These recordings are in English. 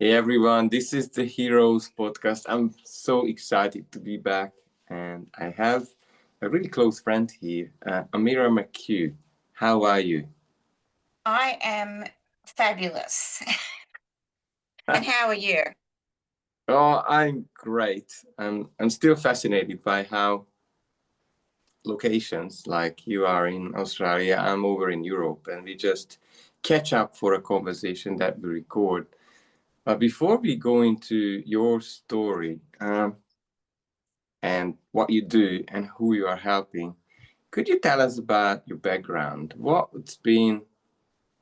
Hey everyone, this is the Heroes podcast. I'm so excited to be back, and I have a really close friend here, Amira MacCue. How are you? I am fabulous. And how are you? Oh, I'm great. I'm still fascinated by how locations like you are in Australia, I'm over in Europe, and we just catch up for a conversation that we record. But before we go into your story, and what you do and who you are helping. Could you tell us about your background? What it's been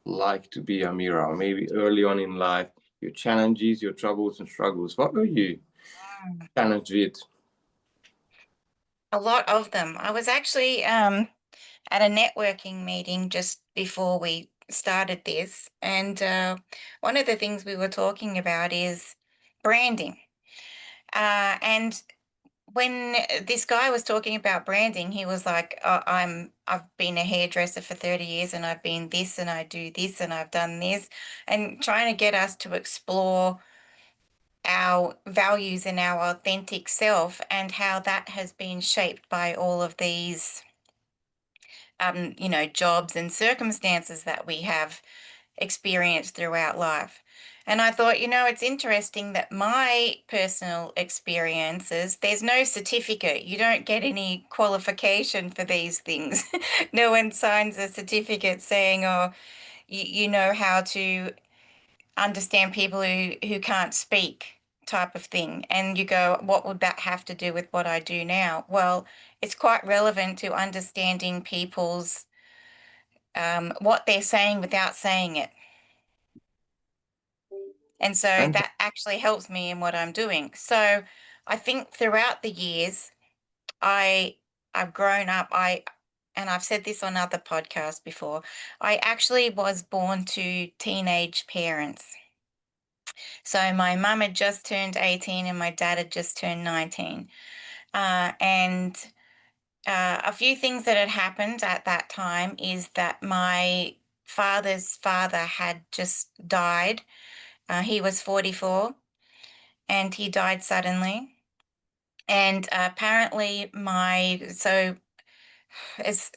like to be Amira, or maybe early on in life, your challenges, your troubles and struggles? What were you Mm. challenged with? A lot of them. I was actually at a networking meeting just before we started this, and one of the things we were talking about is branding. And when this guy was talking about branding, he was like, I've been a hairdresser for 30 years and I've been this and I do this and I've done this," and trying to get us to explore our values and our authentic self and how that has been shaped by all of these jobs and circumstances that we have experienced throughout life. And I thought, it's interesting that my personal experiences, there's no certificate. You don't get any qualification for these things. No one signs a certificate saying, oh, you know how to understand people who can't speak, type of thing. And you go, what would that have to do with what I do now? Well, it's quite relevant to understanding people's what they're saying without saying it. And so And that actually helps me in what I'm doing. So I think throughout the years, I I've grown up. And I've said this on other podcasts before, I actually was born to teenage parents. So my mum had just turned 18 and my dad had just turned 19. And a few things that had happened at that time is that my father's father had just died. He was 44 and he died suddenly. And apparently, it's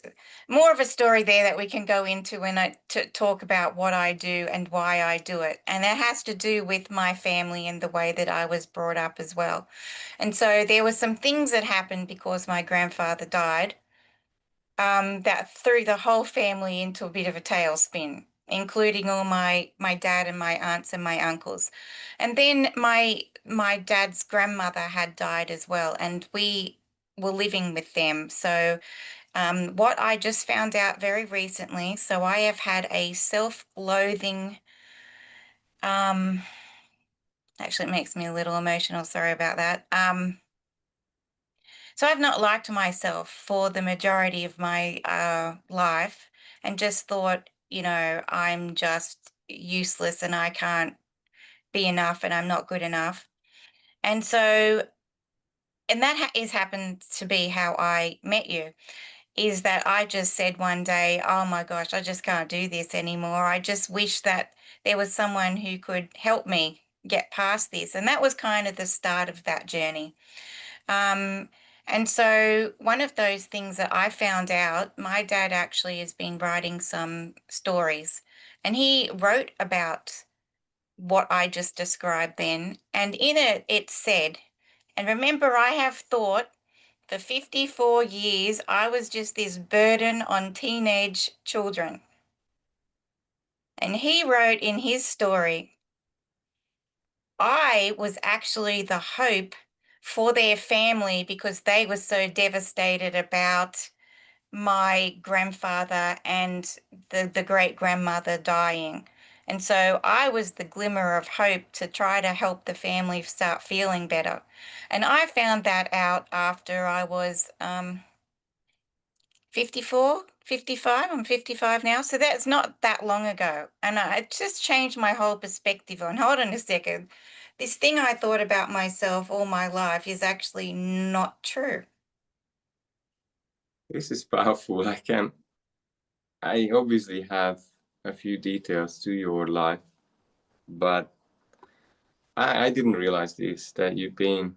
more of a story there that we can go into when I talk about what I do and why I do it. And it has to do with my family and the way that I was brought up as well. And so there were some things that happened because my grandfather died, that threw the whole family into a bit of a tailspin, including all my dad and my aunts and my uncles. And then my dad's grandmother had died as well, and we were living with them. So what I just found out very recently, so I have had a self-loathing, um, actually it makes me a little emotional, sorry about that. So I've not liked myself for the majority of my life and just thought, I'm just useless and I can't be enough and I'm not good enough. And so, and that is happened to be how I met you, is that I just said one day, oh my gosh, I just can't do this anymore. I just wish that there was someone who could help me get past this. And that was kind of the start of that journey. Um, and so one of those things that I found out, my dad actually has been writing some stories, and he wrote about what I just described then. And in it, it said, and remember, I have thought for 54 years I was just this burden on teenage children. And he wrote in his story, I was actually the hope for their family because they were so devastated about my grandfather and the great grandmother dying. And so I was the glimmer of hope to try to help the family start feeling better. And I found that out after I was 54, 55. I'm 55 now. So that's not that long ago. And it just changed my whole perspective on, hold on a second, this thing I thought about myself all my life is actually not true. this is powerful. I obviously have a few details to your life, but I didn't realize this, that you've been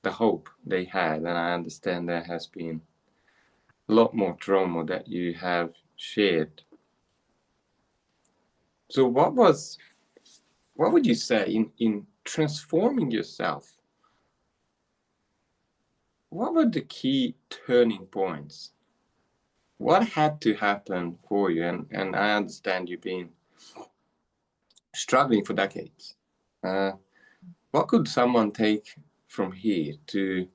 the hope they had, and I understand there has been a lot more trauma that you have shared. So what would you say in transforming yourself? What were the key turning points? What had to happen for you? And I understand you've been struggling for decades. Uh, what could someone take from here to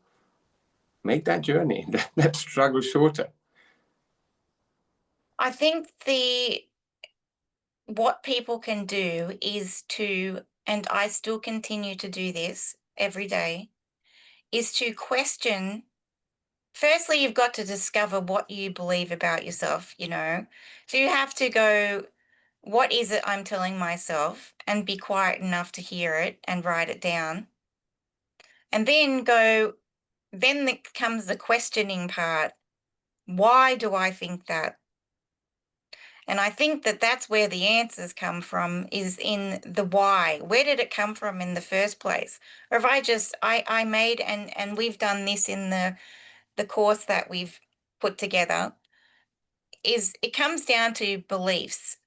make that journey, that struggle shorter? I think what people can do is to, and I still continue to do this every day, is to question. Firstly, you've got to discover what you believe about yourself, you know. So you have to go, what is it I'm telling myself, and be quiet enough to hear it and write it down. And then go, then comes the questioning part. Why do I think that? And I think that that's where the answers come from, is in the why. Where did it come from in the first place? Or if I made, and we've done this in the course that we've put together, is it comes down to beliefs.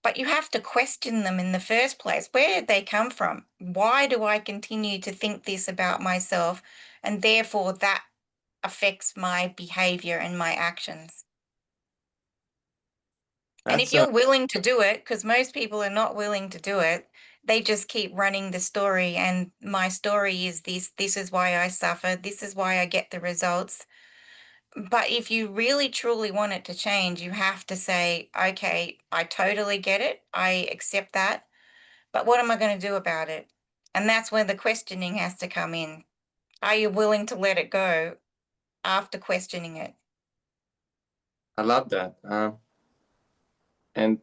But you have to question them in the first place. Where did they come from? Why do I continue to think this about myself? And therefore that affects my behavior and my actions. And if That's you're willing to do it, because most people are not willing to do it, they just keep running the story. And my story is this is why I suffer, this is why I get the results. But if you really truly want it to change, you have to say, okay, I totally get it. I accept that. But what am I going to do about it? And that's where the questioning has to come in. Are you willing to let it go after questioning it? I love that. And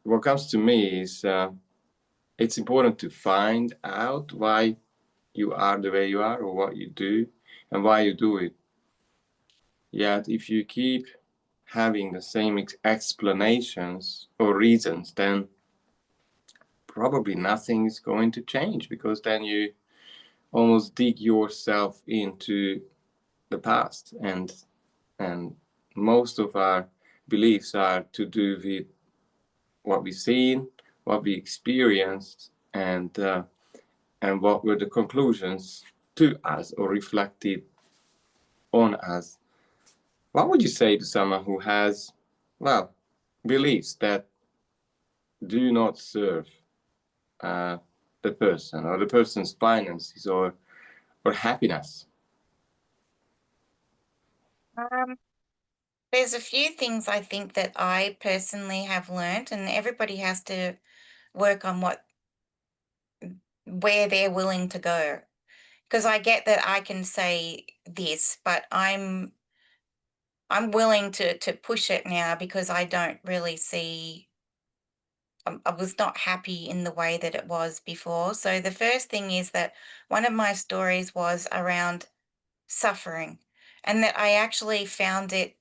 what comes to me is it's important to find out why you are the way you are, or what you do and why you do it. Yet if you keep having the same explanations or reasons, then probably nothing is going to change, because then you almost dig yourself into the past, and most of our beliefs are to do with what we've seen, what we experienced, and what were the conclusions to us or reflected on us. What would you say to someone who has, well, beliefs that do not serve uh, the person or the person's finances or happiness? Um, there's a few things I think that I personally have learned, and everybody has to work on where they're willing to go. Because I get that I can say this, but I'm willing to push it now because I don't really see. I was not happy in the way that it was before. So the first thing is that one of my stories was around suffering, and that I actually found it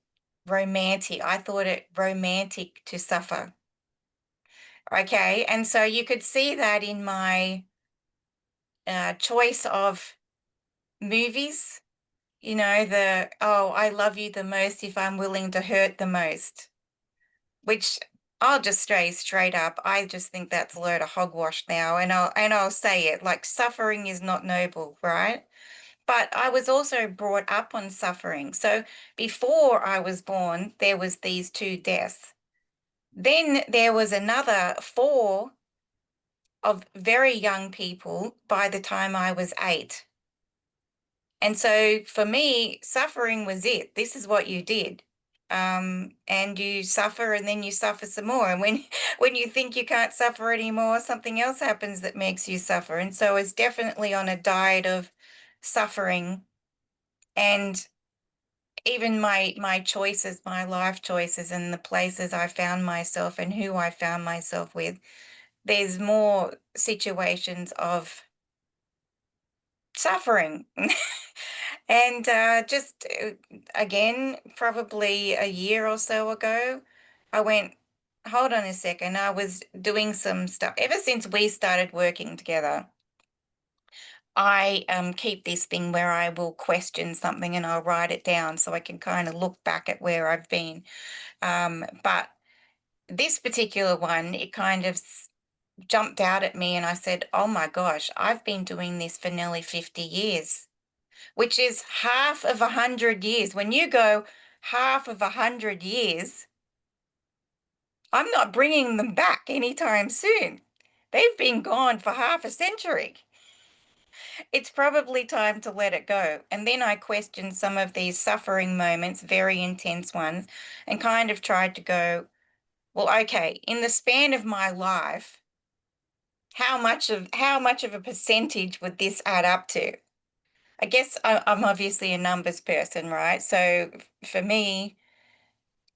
romantic. I thought it romantic to suffer. Okay. And so you could see that in my choice of movies, you know, oh, I love you the most if I'm willing to hurt the most, which I'll just say straight up, I just think that's a load of hogwash now. And I'll say it, like, suffering is not noble, right? But I was also brought up on suffering. So before I was born, there was these two deaths. Then there was another four of very young people by the time I was 8. And so for me, suffering was it. This is what you did. And you suffer and then you suffer some more. And when when you think you can't suffer anymore, something else happens that makes you suffer. And so it's definitely on a diet of suffering. And even my choices, my life choices, and the places I found myself and who I found myself with, there's more situations of suffering. And just again, probably a year or so ago, I went, hold on a second. I was doing some stuff ever since we started working together. I keep this thing where I will question something and I'll write it down so I can kind of look back at where I've been. But this particular one, it kind of jumped out at me and I said, oh my gosh, I've been doing this for nearly 50 years, which is half of 100 years. When you go half of 100 years, I'm not bringing them back anytime soon. They've been gone for half a century. It's probably time to let it go. And then I questioned some of these suffering moments, very intense ones, and kind of tried to go, well, okay, in the span of my life, how much of a percentage would this add up to? I guess I'm obviously a numbers person, right? So for me,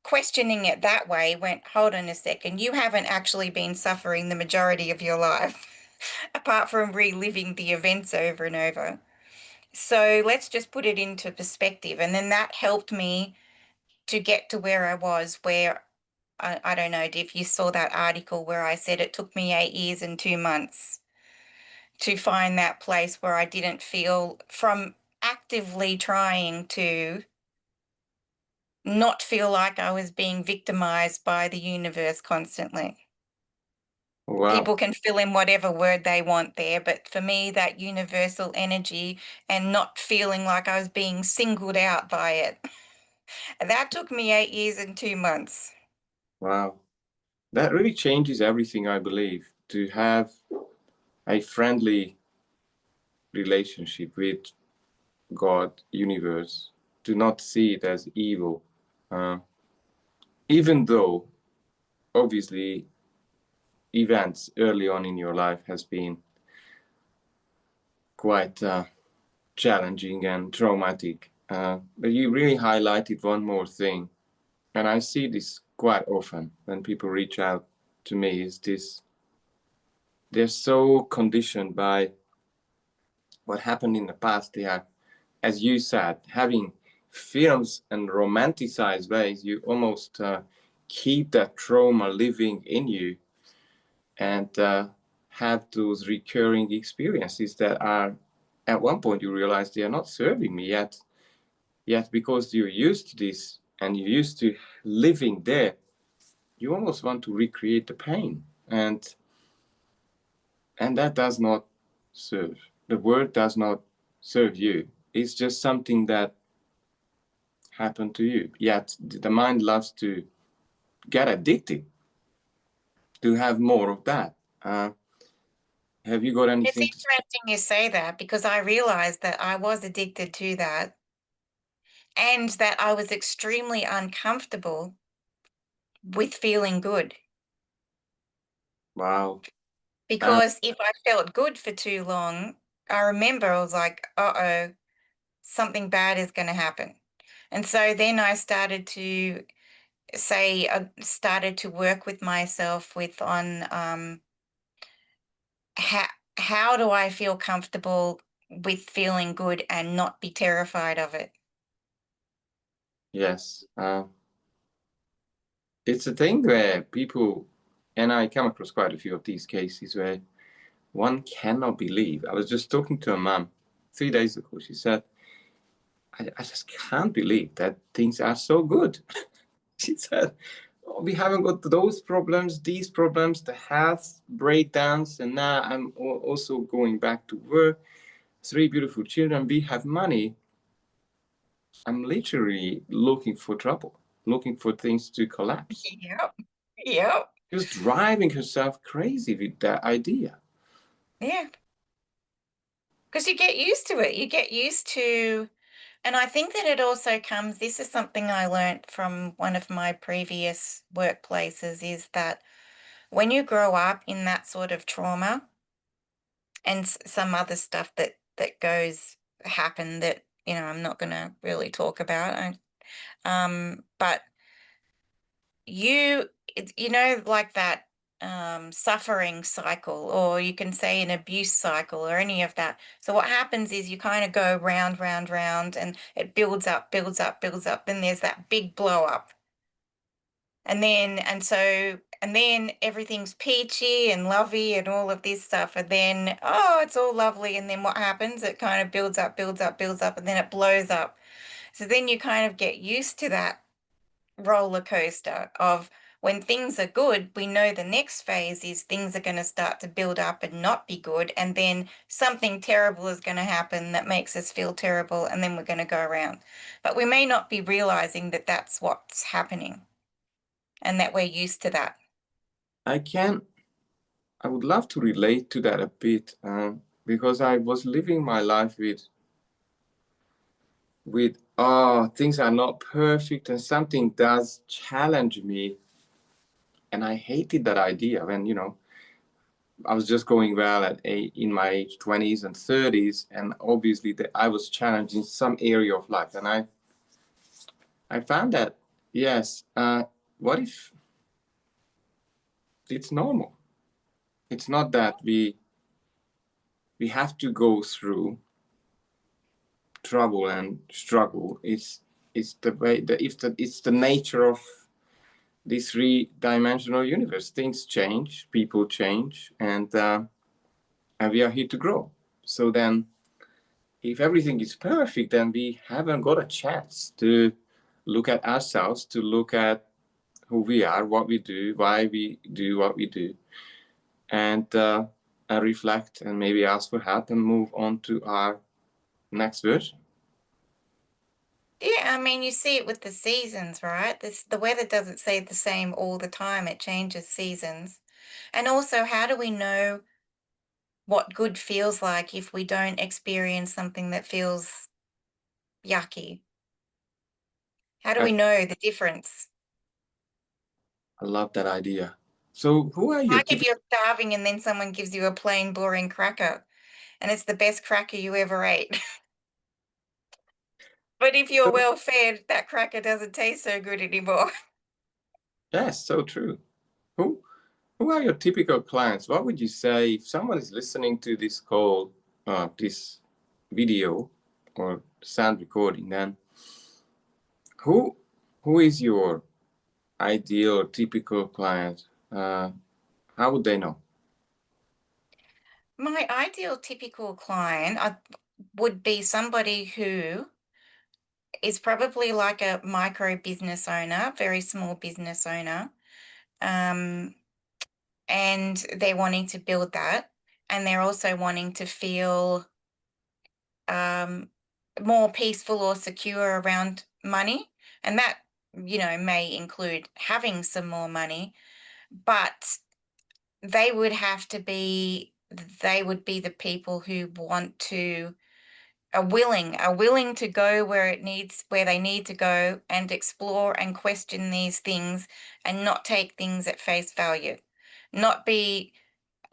questioning it that way went, hold on a second, you haven't actually been suffering the majority of your life, apart from reliving the events over and over. So let's just put it into perspective. And then that helped me to get to where I was, where I don't know if you saw that article where I said it took me 8 years and 2 months to find that place where I didn't feel, from actively trying to not feel like I was being victimized by the universe constantly. Wow. People can fill in whatever word they want there, but for me, that universal energy and not feeling like I was being singled out by it, that took me 8 years and 2 months. Wow. That really changes everything, I believe, to have a friendly relationship with God, universe, to not see it as evil. Uh, Even though, obviously, events early on in your life has been quite challenging and traumatic. But you really highlighted one more thing, and I see this quite often when people reach out to me, is this: they're so conditioned by what happened in the past. They are, as you said, having films and romanticized ways. You almost keep that trauma living in you, and have those recurring experiences that are, at one point you realize they are not serving me yet because you're used to this and you're used to living there, you almost want to recreate the pain, and that does not serve. The word does not serve you. It's just something that happened to you, yet the mind loves to get addicted to have more of that. Have you got It's anything to say? interesting you say that because I realized that I was addicted to that and that I was extremely uncomfortable with feeling good. Wow. uh, Because if I felt good for too long, I remember I was like, uh-oh, something bad is going to happen. And so then I started to started to work with myself with on how how do I feel comfortable with feeling good and not be terrified of it? yes. It's a thing where people, and I come across quite a few of these cases where one cannot believe. I was just talking to a mom 3 days ago. She said, I just can't believe that things are so good. She said, "Oh, we haven't got those problems, these problems, the health breakdowns, and now I'm also going back to work. 3 beautiful children. We have money. I'm literally looking for trouble, looking for things to collapse." Yep. Yep. She was driving herself crazy with that idea. Yeah. Because you get used to it. You get used to, and I think that it also comes, this is something I learned from one of my previous workplaces, is that when you grow up in that sort of trauma and some other stuff that goes happen that, I'm not going to really talk about. But like that suffering cycle, or you can say an abuse cycle, or any of that. So what happens is you kind of go round, round, round, and it builds up, builds up, builds up. Then there's that big blow up. And so and then everything's peachy and lovey and all of this stuff, and then, oh, it's all lovely, and then what happens? It kind of builds up, builds up, builds up, and then it blows up. So then you kind of get used to that roller coaster of when things are good, we know the next phase is things are going to start to build up and not be good. And then something terrible is going to happen that makes us feel terrible. And then we're going to go around. But we may not be realizing that that's what's happening and that we're used to that. I can, I would love to relate to that a bit, because I was living my life with things are not perfect and something does challenge me, and I hated that idea when I was just going well in my age 20s and 30s, and obviously that I was challenged in some area of life, and I found that yes, what if it's normal? It's not that we have to go through trouble and struggle. It's the way that it's the nature of this three-dimensional universe. Things change, people change, and we are here to grow. So then, if everything is perfect, then we haven't got a chance to look at ourselves, to look at who we are, what we do, why we do what we do, and reflect and maybe ask for help and move on to our next version. Yeah, I mean, you see it with the seasons, right? The weather doesn't stay the same all the time. It changes seasons. And also, how do we know what good feels like if we don't experience something that feels yucky? How do I, we know the difference? I love that idea. So, who are your Like if typical? you're starving and then someone gives you a plain, boring cracker, and it's the best cracker you ever ate. But if you're well fed, that cracker doesn't taste so good anymore. Yes, so true. Who who are your typical clients? What would you say if someone is listening to this call, this video or sound recording? Then who who is your ideal or typical client? How would they know? My ideal typical client would be somebody who is probably like a micro business owner, very small business owner, um, and they're wanting to build that, and they're also wanting to feel um, more peaceful or secure around money, and that may include having some more money, but they would have to be they would be the people who want to are willing to go where they need to go and explore and question these things and not take things at face value. Not be,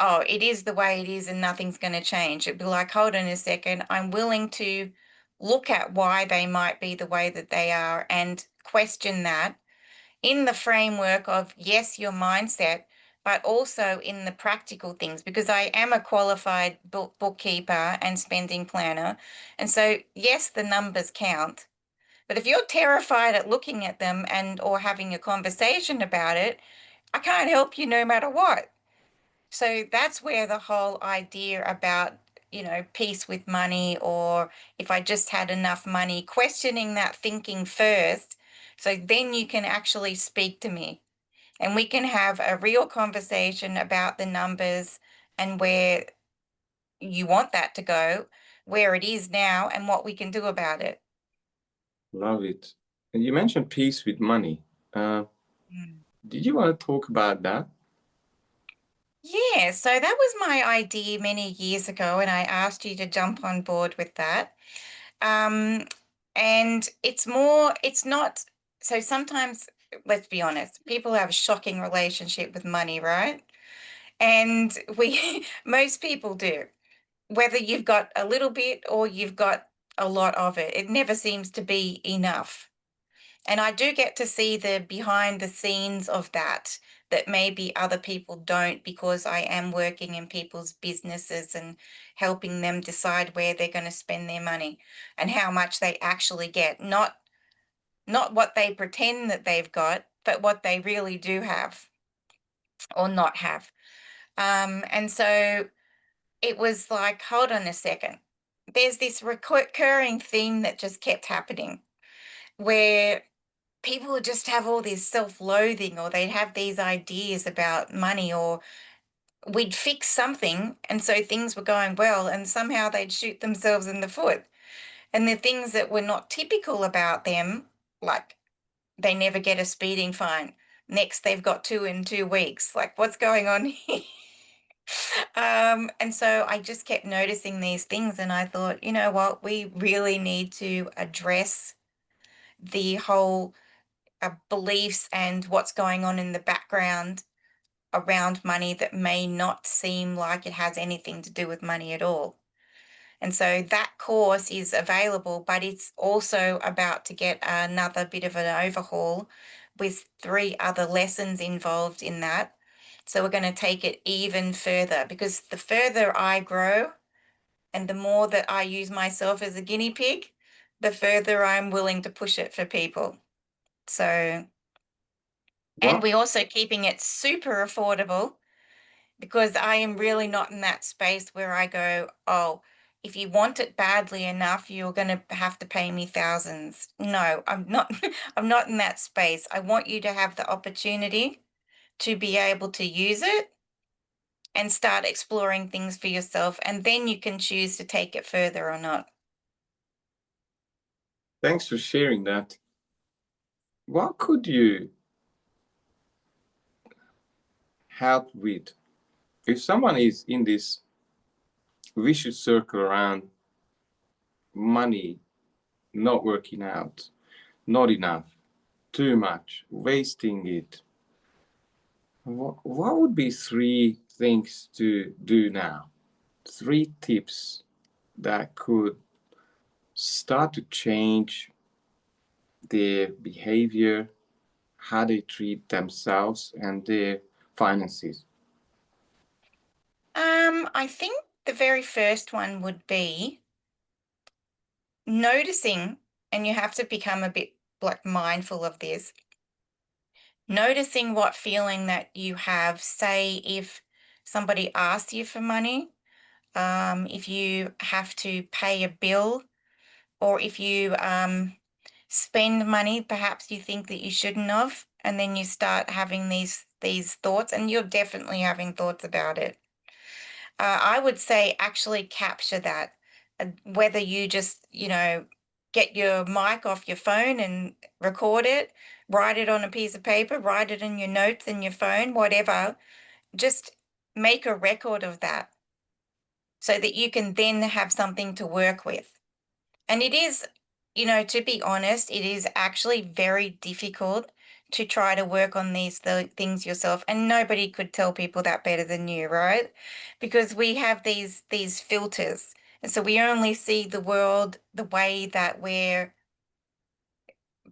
oh, it is the way it is and nothing's going to change. It'd be like, hold on a second, I'm willing to look at why they might be the way that they are and question that in the framework of, yes, your mindset, but also in the practical things, because I am a qualified bookkeeper and spending planner. And so, yes, the numbers count. But if you're terrified at looking at them and or having a conversation about it, I can't help you no matter what. So that's where the whole idea about, peace with money, or if I just had enough money, questioning that thinking first. So then you can actually speak to me and we can have a real conversation about the numbers and where you want that to go, where it is now, and what we can do about it. Love it. And you mentioned peace with money. Uh, Mm. did you want to talk about that? Yeah, so that was my idea many years ago, and I asked you to jump on board with that. Um, and it's not, so sometimes, let's be honest, people have a shocking relationship with money, right? And most people do, whether you've got a little bit or you've got a lot of it. It never seems to be enough. And I do get to see the behind the scenes of that maybe other people don't, because I am working in people's businesses and helping them decide where they're going to spend their money and how much they actually get. Not what they pretend that they've got, but what they really do have. or not have. And so it was like, hold on a second. There's this recurring theme that just kept happening where people would just have all this self-loathing, or they'd have these ideas about money, or we'd fix something and so things were going well, and somehow they'd shoot themselves in the foot. And the things that were not typical about them, like they never get a speeding fine. Next, they've got two in 2 weeks. Like, what's going on here? And so I just kept noticing these things, and I thought, you know what, we really need to address the whole beliefs and what's going on in the background around money that may not seem like it has anything to do with money at all. And so that course is available, but it's also about to get another bit of an overhaul with 3 other lessons involved in that. So we're going to take it even further, because the further I grow and the more that I use myself as a guinea pig, the further I'm willing to push it for people. So, and What? we're also keeping it super affordable, because I am really not in that space where I go, oh, if you want it badly enough, you're going to have to pay me thousands. No, I'm not. I'm not in that space. I want you to have the opportunity to be able to use it and start exploring things for yourself, and then you can choose to take it further or not. Thanks for sharing that. What could you help with if someone is in this vicious circle around money not working out, not enough, too much, wasting it? What would be 3 things to do now? 3 tips that could start to change their behavior, how they treat themselves and their finances. I think the very first one would be noticing, and you have to become a bit like mindful of this, noticing what feeling that you have. Say if somebody asks you for money, if you have to pay a bill, or if you spend money perhaps you think that you shouldn't have, and then you start having these thoughts, and you're definitely having thoughts about it. I would say actually capture that. Whether you just, get your mic off your phone and record it, write it on a piece of paper, write it in your notes in your phone, whatever, just make a record of that so that you can then have something to work with. And it is, to be honest, it is actually very difficult to try to work on things yourself. And nobody could tell people that better than you, right? Because we have these filters. And so we only see the world the way that we're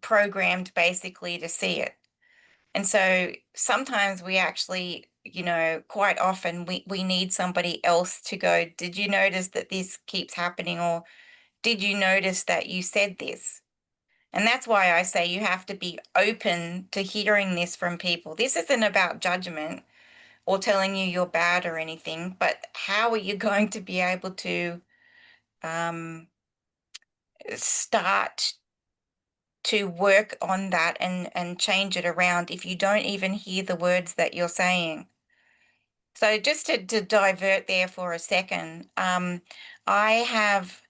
programmed basically to see it. And so sometimes we actually, quite often we need somebody else to go, did you notice that this keeps happening? Or did you notice that you said this? And that's why I say you have to be open to hearing this from people. This isn't about judgment or telling you you're bad or anything, but how are you going to be able to um, start to work on that and change it around if you don't even hear the words that you're saying? So just to divert there for a second, I have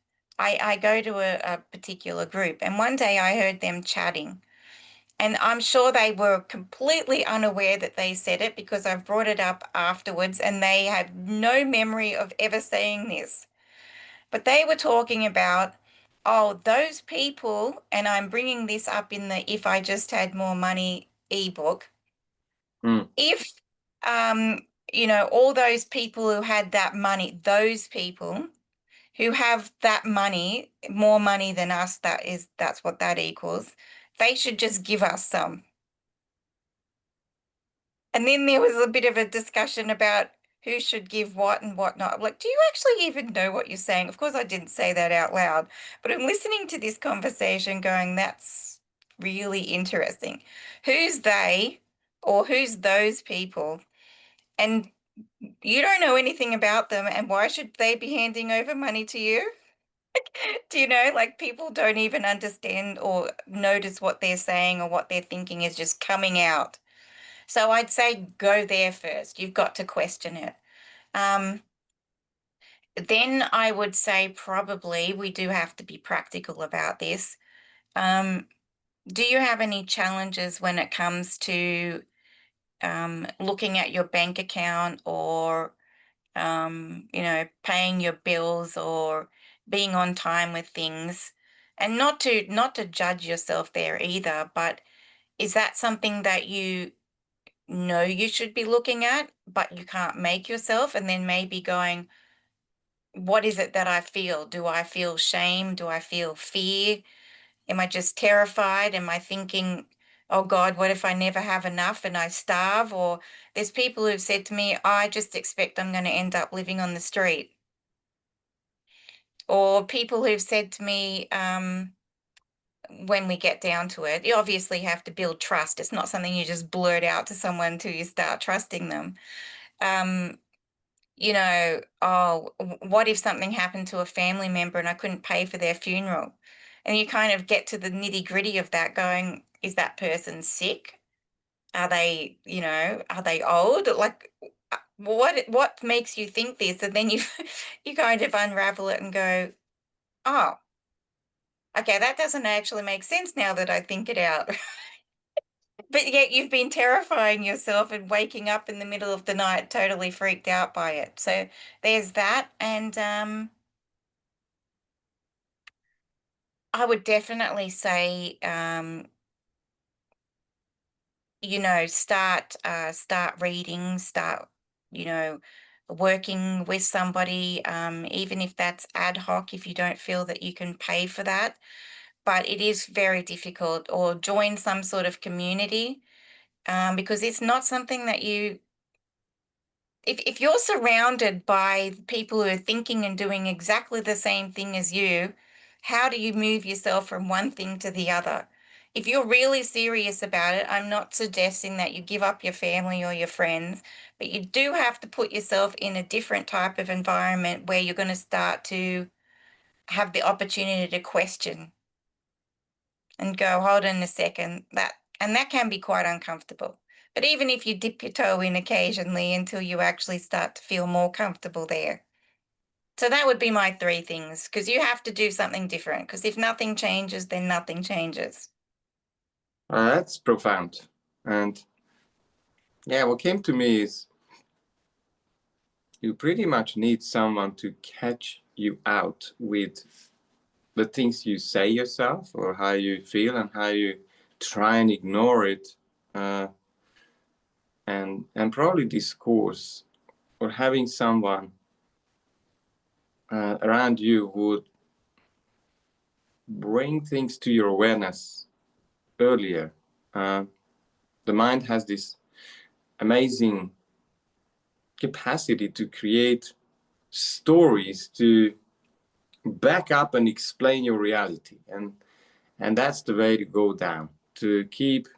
I go to a particular group, and one day I heard them chatting, and I'm sure they were completely unaware that they said it, because I've brought it up afterwards and they had no memory of ever saying this. But they were talking about, oh, those people, and I'm bringing this up in the If I Just Had More Money ebook. Mm. If all those people who had that money, those people who have that money, more money than us, that's what that equals, they should just give us some. And then there was a bit of a discussion about who should give what and what not. Like, do you actually even know what you're saying? Of course, I didn't say that out loud, but I'm listening to this conversation going, that's really interesting. Who's they, or who's those people? and you don't know anything about them, and why should they be handing over money to you? Do you know, like, people don't even understand or notice what they're saying or what they're thinking is just coming out. So I'd say go there first. You've got to question it. Um, then I would say probably we do have to be practical about this. Um, do you have any challenges when it comes to looking at your bank account or paying your bills or being on time with things? And not to judge yourself there either, but is that something that you know you should be looking at, but you can't make yourself? And then maybe going, what is it that I feel? Do I feel shame? Do I feel fear? Am I just terrified? Am I thinking, oh God, what if I never have enough and I starve? Or there's people who've said to me, I just expect I'm going to end up living on the street. Or people who've said to me, when we get down to it, you obviously have to build trust. It's not something you just blurt out to someone until you start trusting them. Um, oh, what if something happened to a family member and I couldn't pay for their funeral? And you kind of get to the nitty gritty of that going, is that person sick? Are they old? Like, what makes you think this? And then you you kind of unravel it and go, oh, okay, that doesn't actually make sense now that I think it out. But yet you've been terrifying yourself and waking up in the middle of the night totally freaked out by it. So there's that. And I would definitely say, start reading, start, you know, working with somebody, even if that's ad hoc, if you don't feel that you can pay for that. But it is very difficult, or join some sort of community, because it's not something that if you're surrounded by people who are thinking and doing exactly the same thing as you, how do you move yourself from one thing to the other? If you're really serious about it, I'm not suggesting that you give up your family or your friends, but you do have to put yourself in a different type of environment where you're going to start to have the opportunity to question and go, hold on a second, that can be quite uncomfortable. But even if you dip your toe in occasionally until you actually start to feel more comfortable there. So that would be my three things, because you have to do something different. Because if nothing changes, then nothing changes. That's profound. And yeah, what came to me is you pretty much need someone to catch you out with the things you say yourself or how you feel and how you try and ignore it, and probably discourse or having someone around you would bring things to your awareness earlier. The mind has this amazing capacity to create stories to back up and explain your reality, and that's the way to go down, to keep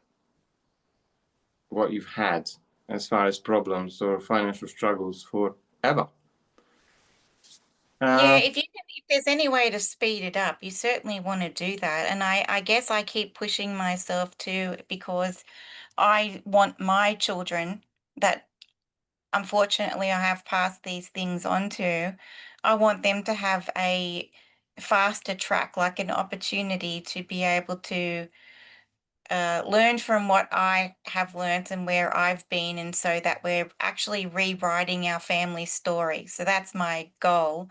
what you've had as far as problems or financial struggles forever. Yeah, uh, if there's any way to speed it up, you certainly want to do that. And I guess I keep pushing myself too, because I want my children that unfortunately I have passed these things on to. I want them to have a faster track, like an opportunity to be able to learn from what I have learned and where I've been, and so that we're actually rewriting our family story. So that's my goal.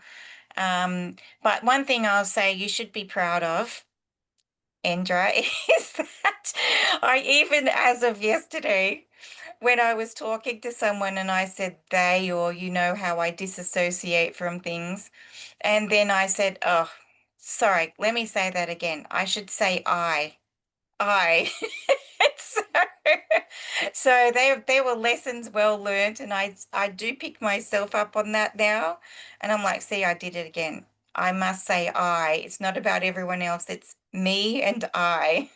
But one thing I'll say you should be proud of, Indra, is that I, even as of yesterday, when I was talking to someone and I said they, or how I disassociate from things, and then I said, oh, sorry, let me say that again. I should say I. I. so, so they were lessons well learned, and I do pick myself up on that now, and I'm like, see, I did it again. I must say I. It's not about everyone else. It's me and I.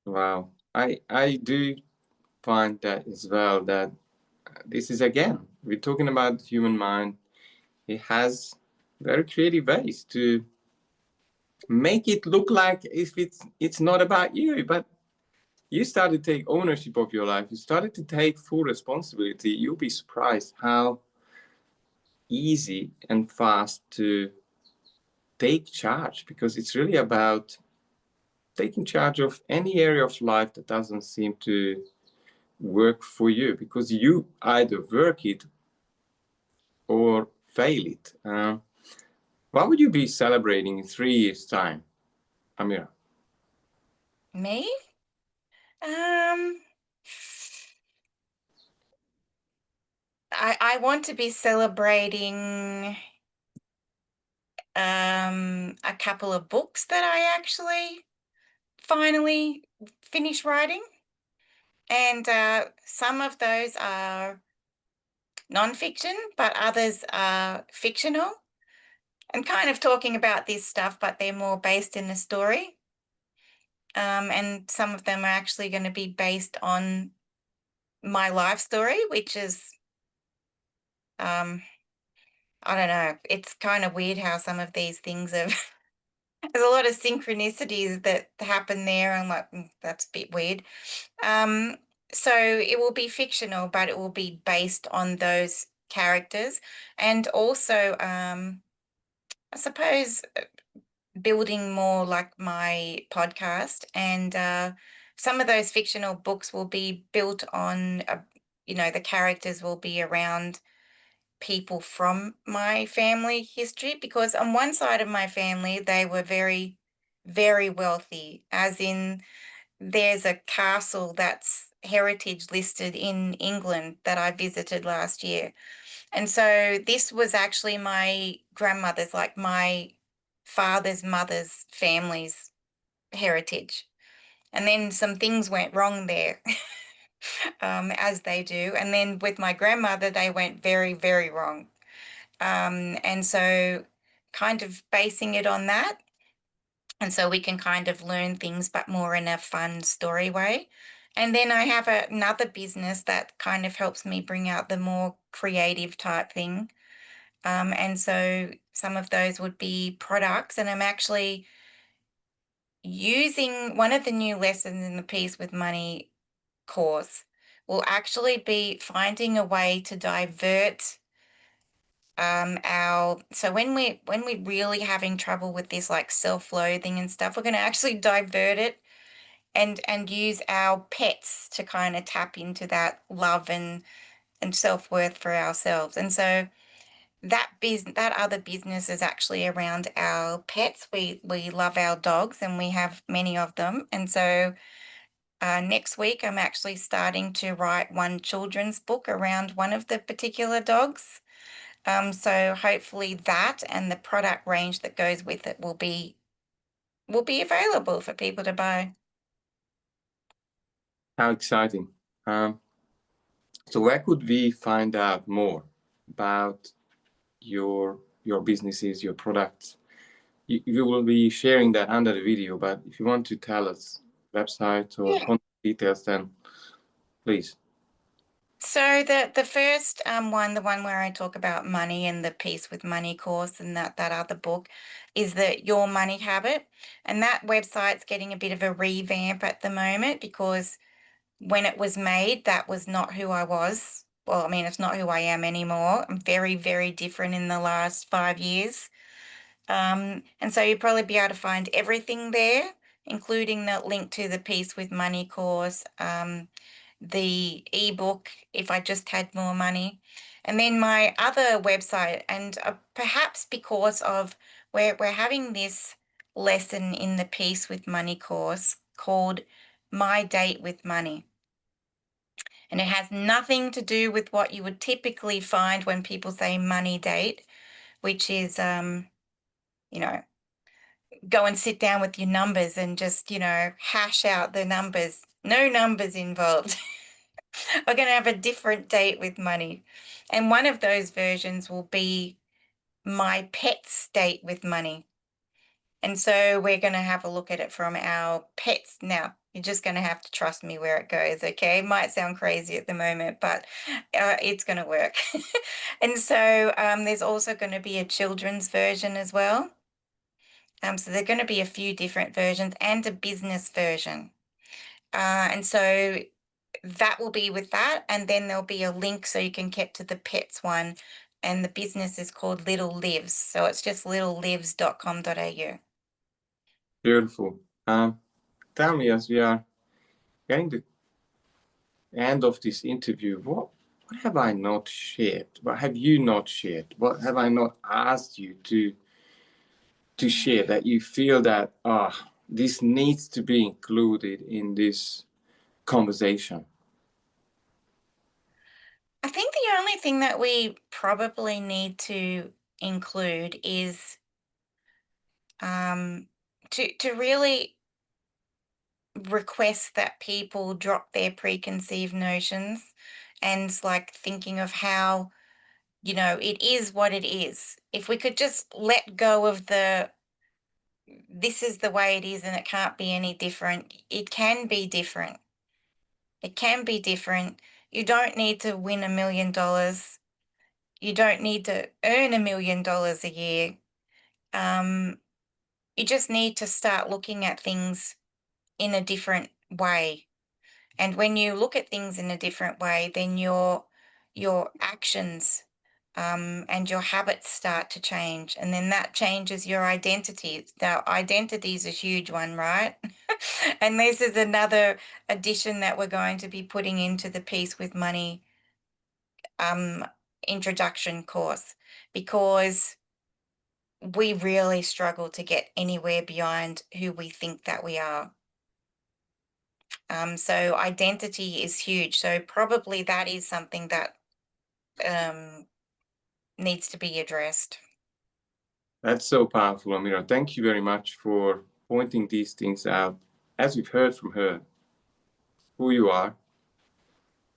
wow, I do find that as well, that this is, again, we're talking about the human mind. It has very creative ways to make it look like if it's not about you, but you start to take ownership of your life. You started to take full responsibility. You'll be surprised how easy and fast to take charge, because it's really about taking charge of any area of life that doesn't seem to work for you, because you either work it or fail it. What would you be celebrating in 3 years' time, Amira? Me? Um, I want to be celebrating a couple of books that I actually finally finished writing. And some of those are nonfiction, but others are fictional and kind of talking about this stuff, but they're more based in a story. And some of them are actually going to be based on my life story, which is, I don't know, it's kind of weird how some of these things have, there's a lot of synchronicities that happen there. I'm like, that's a bit weird. Um, so it will be fictional, but it will be based on those characters. And also, I suppose building more like my podcast, and some of those fictional books will be built on, the characters will be around people from my family history, because on one side of my family, they were very, very wealthy, as in there's a castle that's heritage listed in England that I visited last year. And so this was actually my grandmother's, like my father's mother's family's heritage. And then some things went wrong there, as they do. And then with my grandmother, they went very, very wrong. And so kind of basing it on that. And so we can kind of learn things, but more in a fun story way. And then I have another business that kind of helps me bring out the more creative type thing. And so some of those would be products. And I'm actually using one of the new lessons in the Peace with Money course will actually be finding a way to divert our so when we're really having trouble with this like self-loathing and stuff, we're going to actually divert it and use our pets to kind of tap into that love and self-worth for ourselves. And so that other business is actually around our pets. We love our dogs and we have many of them. And so next week I'm actually starting to write one children's book around one of the particular dogs. So hopefully that and the product range that goes with it will be available for people to buy. How exciting. So where could we find out more about your businesses, your products? You will be sharing that under the video, but if you want to tell us website or Yeah. contact details, then please. So the first one, the one where I talk about money and the Peace with Money course and that other book, is the Your Money Habit. And that website's getting a bit of a revamp at the moment, because when it was made, that was not who I was. Well, I mean, it's not who I am anymore. I'm very, very different in the last 5 years. And so you'll probably be able to find everything there, including the link to the Peace with Money course, the ebook, If I Just Had More Money, and then my other website. And perhaps because of we're having this lesson in the Peace with Money course called My Date with Money. And it has nothing to do with what you would typically find when people say money date, which is, go and sit down with your numbers and just, hash out the numbers. No numbers involved. We're going to have a different date with money. And one of those versions will be my pet's date with money. And so we're going to have a look at it from our pets. Now, You're just going to have to trust me where it goes, okay? It might sound crazy at the moment, but it's going to work. And so there's also going to be a children's version as well. So there are going to be a few different versions and a business version. And so that will be with that. And then there'll be a link so you can get to the pets one. And the business is called Little Lives. So it's just littlelives.com.au. Beautiful. Tell me, as we are getting to the end of this interview, what have I not shared? What have you not shared? What have I not asked you to share that you feel that this needs to be included in this conversation? I think the only thing that we probably need to include is to really request that people drop their preconceived notions and like thinking of how, it is what it is. If we could just let go of this is the way it is and it can't be any different. It can be different. It can be different. You don't need to win $1 million. You don't need to earn $1 million a year. You just need to start looking at things in a different way. And when you look at things in a different way, then your actions and your habits start to change, and then that changes your identity. Now, identity is a huge one, right? And this is another addition that we're going to be putting into the Peace with Money introduction course, because we really struggle to get anywhere beyond who we think that we are. So identity is huge. So probably that is something that needs to be addressed. That's so powerful, Amira. Thank you very much for pointing these things out. As we've heard from her, who you are,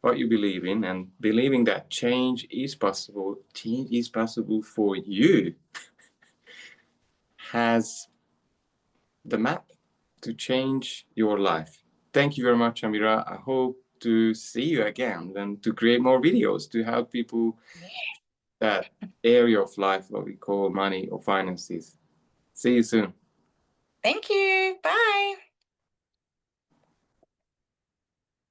what you believe in, and believing that change is possible for you, has the map to change your life. Thank you very much, Amira. I hope to see you again and to create more videos to help people that area of life, what we call money or finances. See you soon. Thank you. Bye.